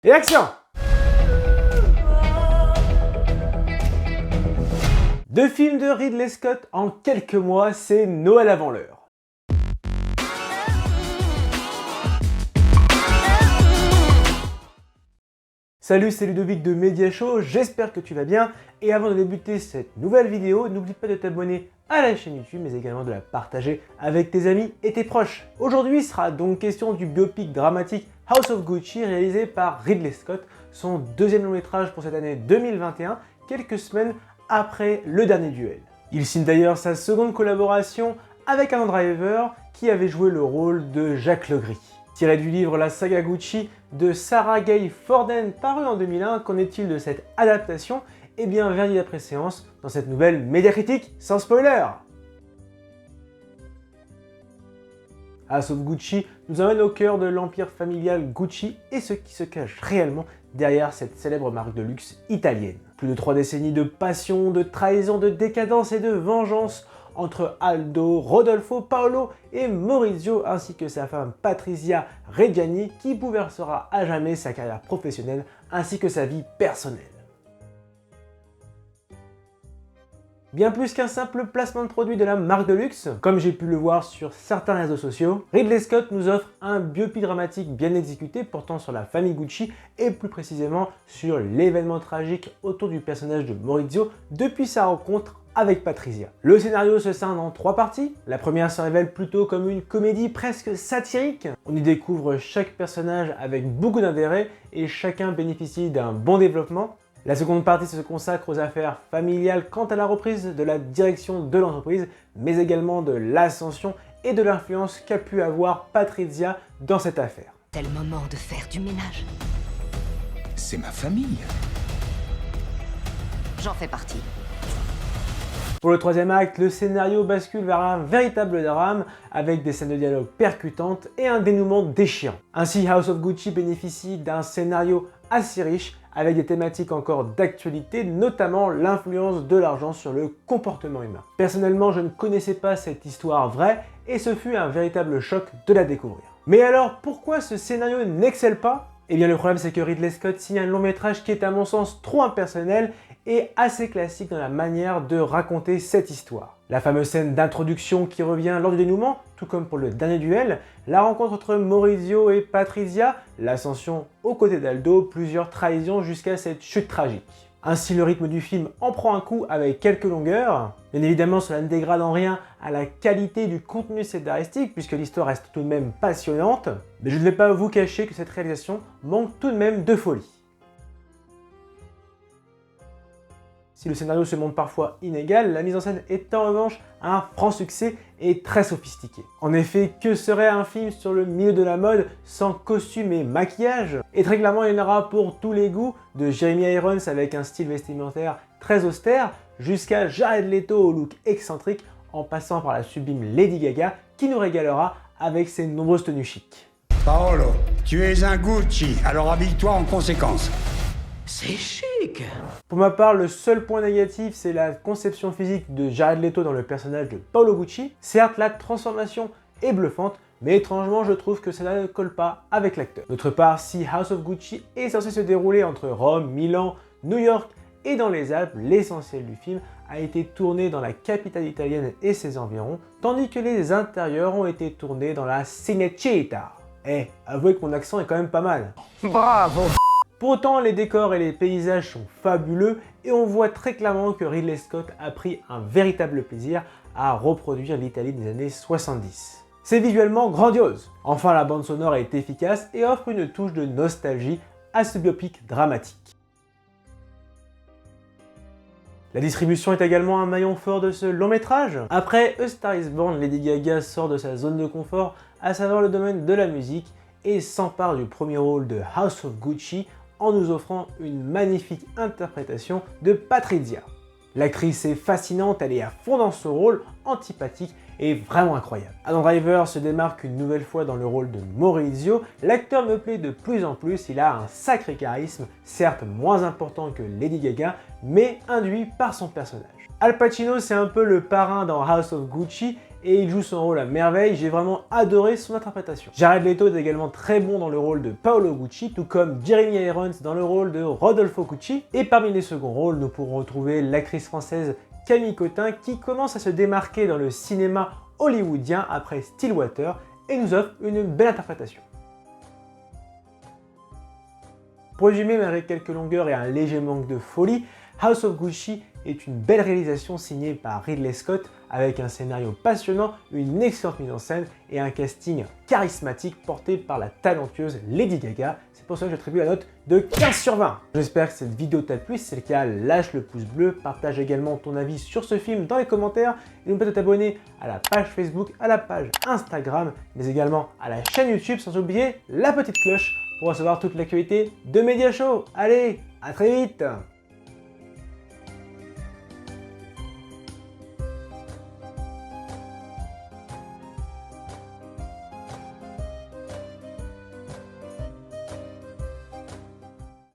Et action! Deux films de Ridley Scott en quelques mois, c'est Noël avant l'heure. Salut, c'est Ludovic de Media Show, j'espère que tu vas bien. Et avant de débuter cette nouvelle vidéo, n'oublie pas de t'abonner à la chaîne YouTube, mais également de la partager avec tes amis et tes proches. Aujourd'hui sera donc question du biopic dramatique House of Gucci, réalisé par Ridley Scott, son deuxième long métrage pour cette année 2021, quelques semaines après Le Dernier Duel. Il signe d'ailleurs sa seconde collaboration avec Adam Driver, qui avait joué le rôle de Jacques Legris. Tiré du livre La saga Gucci de Sarah Gay Forden, paru en 2001, qu'en est-il de cette adaptation? Eh bien, verdict après séance dans cette nouvelle média critique sans spoiler. House of Gucci nous emmène au cœur de l'empire familial Gucci et ce qui se cache réellement derrière cette célèbre marque de luxe italienne. Plus de 3 décennies de passion, de trahison, de décadence et de vengeance entre Aldo, Rodolfo, Paolo et Maurizio, ainsi que sa femme Patrizia Reggiani, qui bouleversera à jamais sa carrière professionnelle ainsi que sa vie personnelle. Bien plus qu'un simple placement de produit de la marque de luxe, comme j'ai pu le voir sur certains réseaux sociaux, Ridley Scott nous offre un biopic dramatique bien exécuté portant sur la famille Gucci et plus précisément sur l'événement tragique autour du personnage de Maurizio depuis sa rencontre avec Patrizia. Le scénario se scinde en 3 parties. La première se révèle plutôt comme une comédie presque satirique. On y découvre chaque personnage avec beaucoup d'intérêt et chacun bénéficie d'un bon développement. La seconde partie se consacre aux affaires familiales quant à la reprise de la direction de l'entreprise, mais également de l'ascension et de l'influence qu'a pu avoir Patrizia dans cette affaire. C'est le moment de faire du ménage. C'est ma famille. J'en fais partie. Pour le troisième acte, le scénario bascule vers un véritable drame avec des scènes de dialogue percutantes et un dénouement déchirant. Ainsi, House of Gucci bénéficie d'un scénario assez riche avec des thématiques encore d'actualité, notamment l'influence de l'argent sur le comportement humain. Personnellement, je ne connaissais pas cette histoire vraie et ce fut un véritable choc de la découvrir. Mais alors, pourquoi ce scénario n'excelle pas? Eh bien, le problème, c'est que Ridley Scott signe un long métrage qui est à mon sens trop impersonnel et assez classique dans la manière de raconter cette histoire. La fameuse scène d'introduction qui revient lors du dénouement, tout comme pour Le Dernier Duel, la rencontre entre Maurizio et Patrizia, l'ascension aux côtés d'Aldo, plusieurs trahisons jusqu'à cette chute tragique. Ainsi, le rythme du film en prend un coup avec quelques longueurs. Bien évidemment, cela ne dégrade en rien à la qualité du contenu scénaristique puisque l'histoire reste tout de même passionnante, mais je ne vais pas vous cacher que cette réalisation manque tout de même de folie. Si le scénario se montre parfois inégal, la mise en scène est en revanche un franc succès et très sophistiqué. En effet, que serait un film sur le milieu de la mode sans costume et maquillage? Et très clairement, il y en aura pour tous les goûts, de Jeremy Irons avec un style vestimentaire très austère, jusqu'à Jared Leto au look excentrique, en passant par la sublime Lady Gaga, qui nous régalera avec ses nombreuses tenues chic. Paolo, tu es un Gucci, alors habille-toi en conséquence. C'est chic. Pour ma part, le seul point négatif, c'est la conception physique de Jared Leto dans le personnage de Paolo Gucci. Certes, la transformation est bluffante, mais étrangement, je trouve que cela ne colle pas avec l'acteur. D'autre part, si House of Gucci est censé se dérouler entre Rome, Milan, New York et dans les Alpes, l'essentiel du film a été tourné dans la capitale italienne et ses environs, tandis que les intérieurs ont été tournés dans la Cinecittà. Avouez que mon accent est quand même pas mal. Bravo. Pour autant, les décors et les paysages sont fabuleux et on voit très clairement que Ridley Scott a pris un véritable plaisir à reproduire l'Italie des années 70. C'est visuellement grandiose. Enfin, la bande sonore est efficace et offre une touche de nostalgie à ce biopic dramatique. La distribution est également un maillon fort de ce long métrage. Après A Star is Born, Lady Gaga sort de sa zone de confort, à savoir le domaine de la musique, et s'empare du premier rôle de House of Gucci en nous offrant une magnifique interprétation de Patrizia. L'actrice est fascinante, elle est à fond dans ce rôle, antipathique et vraiment incroyable. Adam Driver se démarque une nouvelle fois dans le rôle de Maurizio. L'acteur me plaît de plus en plus, il a un sacré charisme, certes moins important que Lady Gaga, mais induit par son personnage. Al Pacino, c'est un peu le parrain dans House of Gucci et il joue son rôle à merveille, j'ai vraiment adoré son interprétation. Jared Leto est également très bon dans le rôle de Paolo Gucci, tout comme Jeremy Irons dans le rôle de Rodolfo Gucci, et parmi les seconds rôles, nous pourrons retrouver l'actrice française Camille Cotin qui commence à se démarquer dans le cinéma hollywoodien après Stillwater et nous offre une belle interprétation. Pour résumer, malgré quelques longueurs et un léger manque de folie, House of Gucci est une belle réalisation signée par Ridley Scott avec un scénario passionnant, une excellente mise en scène et un casting charismatique porté par la talentueuse Lady Gaga. C'est pour ça que j'attribue la note de 15 sur 20. J'espère que cette vidéo t'a plu, si c'est le cas, lâche le pouce bleu, partage également ton avis sur ce film dans les commentaires et n'oublie pas de t'abonner à la page Facebook, à la page Instagram, mais également à la chaîne YouTube sans oublier la petite cloche pour recevoir toute l'actualité de Media Show. Allez, à très vite!